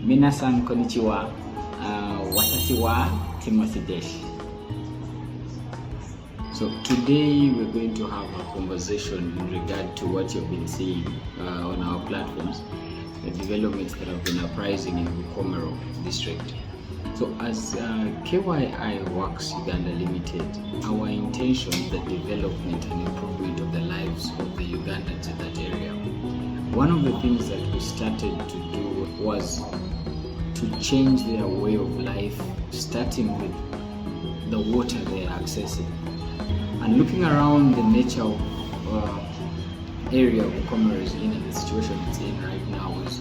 Minasan konnichiwa. Watashi wa Timothy Desh. So today we're going to have a conversation in regard to what you've been seeing on our platforms, the developments that have been uprising in Bukomero district. So as KYI Works Uganda Limited, our intention is the development and improvement of the lives of the Ugandans in that area. One of the things that we started to do was to change their way of life, starting with the water they are accessing. And looking around the nature of area of Bukomero is in, and the situation it's in right now is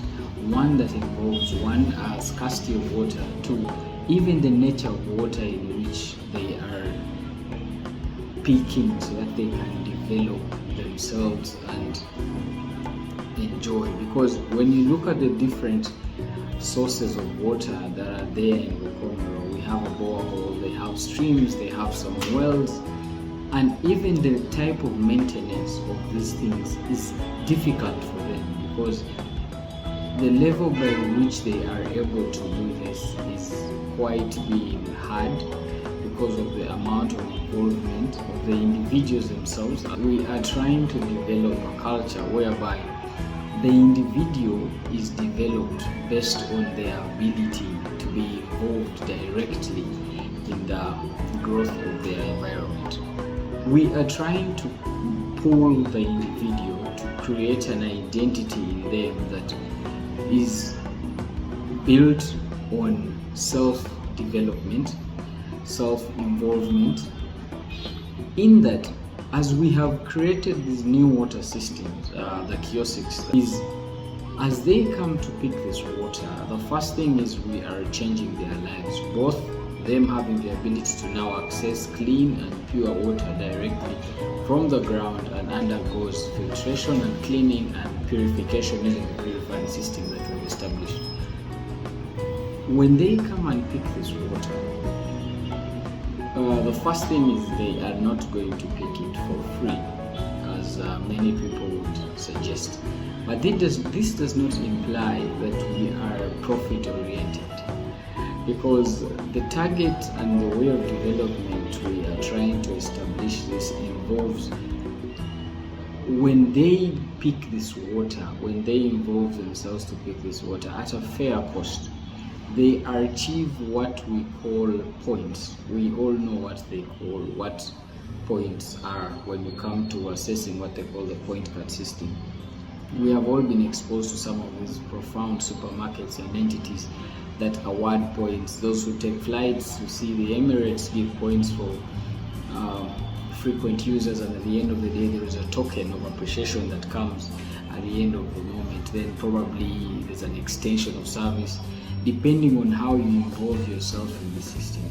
one that involves one, scarcity of water, two, even the nature of water in which they are picking so that they can develop themselves and enjoy. Because when you look at the different sources of water that are there in Bukomero, we have a borehole, they have streams, they have some wells, and even the type of maintenance of these things is difficult for them because the level by which they are able to do this is quite being hard because of the amount of involvement of the individuals themselves. We are trying to develop a culture whereby the individual is developed based on their ability to be involved directly in the growth of their environment. We are trying to pull the individual to create an identity in them that is built on self-development, self-involvement, in that as we have created these new water systems, the kiosks, is as they come to pick this water, the first thing is we are changing their lives, both them having the ability to now access clean and pure water directly from the ground and undergoes filtration and cleaning and purification using the purifying system that we've established. When they come and pick this water, the first thing is they are not going to pick it for free, as many people would suggest. But this does not imply that we are profit oriented, because the target and the way of development we are trying to establish this involves when they pick this water, when they involve themselves to pick this water at a fair cost, they achieve what we call points. We all know what points are when you come to assessing what they call the point card system. We have all been exposed to some of these profound supermarkets and entities that award points. Those who take flights, you see the Emirates give points for frequent users, and at the end of the day there is a token of appreciation that comes at the end of the moment. Then probably there's an extension of service depending on how you involve yourself in the system.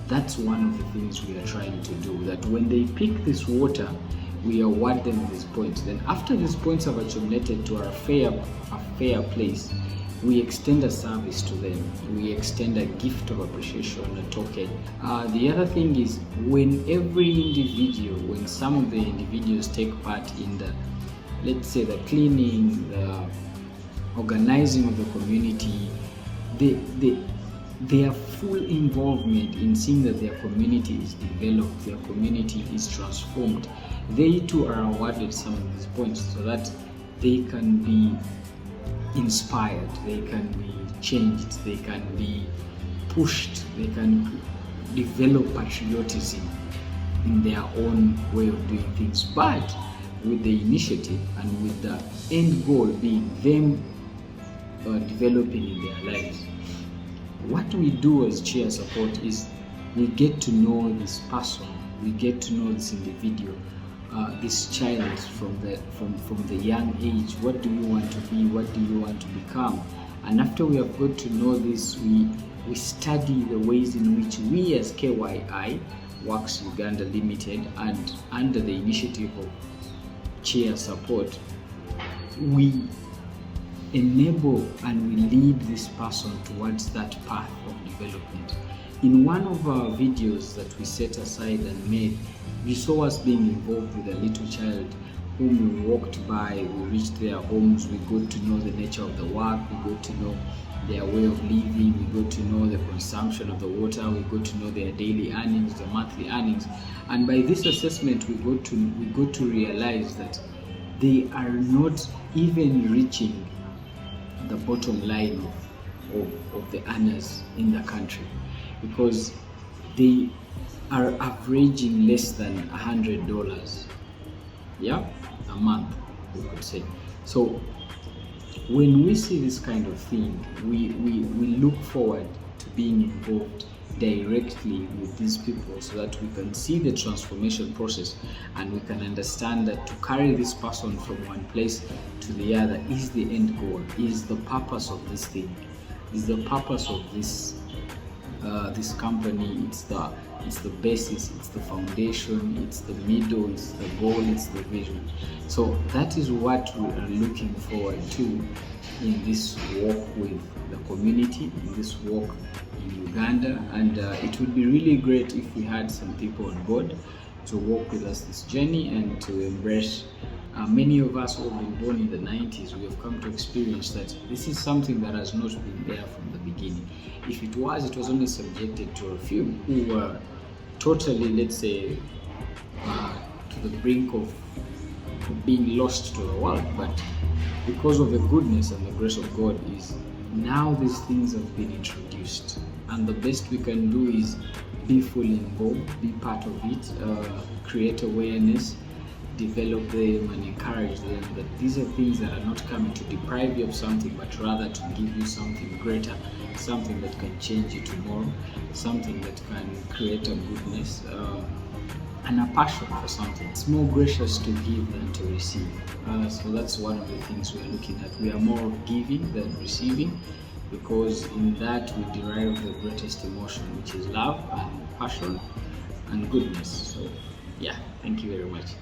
That's one of the things we are trying to do, that when they pick this water, we award them these points. Then after these points have accumulated to a fair place, we extend a service to them. We extend a gift of appreciation, a token. The other thing is when some of the individuals take part in the, let's say, the cleaning, the organizing of the community, their full involvement in seeing that their community is developed, their community is transformed, they too are awarded some of these points so that they can be inspired, they can be changed, they can be pushed, they can develop patriotism in their own way of doing things, but with the initiative and with the end goal being them developing in their lives. What we do as chair support is we get to know this person, we get to know this individual, this child from the young age. What do you want to be? What do you want to become? And after we have got to know this, we study the ways in which we as KYI Works Uganda Limited, and under the initiative of chair support, we enable and we lead this person towards that path of development. In one of our videos that we set aside and made, you saw us being involved with a little child whom we walked by, we reached their homes, we got to know the nature of the work, we got to know their way of living, we got to know the consumption of the water, we got to know their daily earnings, their monthly earnings. And by this assessment, we got to realize that they are not even reaching the bottom line of the earners in the country, because they are averaging less than $100, a month, we could say. So when we see this kind of thing, we look forward to being involved directly with these people so that we can see the transformation process, and we can understand that to carry this person from one place to the other is the end goal, is the purpose of this thing, is the purpose of this this company. It's the basis, it's the foundation, it's the middle, it's the goal, it's the vision. So that is what we are looking forward to in this walk with the community, in this walk in Uganda. And it would be really great if we had some people on board to walk with us this journey and to embrace. Many of us who have been born in the 90s, we have come to experience that this is something that has not been there from the beginning. If it was only subjected to a few who were totally, let's say, to the brink of being lost to the world. But because of the goodness and the grace of God, is now these things have been introduced, and the best we can do is be fully involved, be part of it, create awareness, develop them and encourage them that these are things that are not coming to deprive you of something, but rather to give you something greater, something that can change you tomorrow, something that can create a goodness and a passion for something. It's more gracious to give than to receive. So that's one of the things we are looking at. We are more of giving than receiving, because in that we derive the greatest emotion, which is love and passion and goodness. So yeah, thank you very much.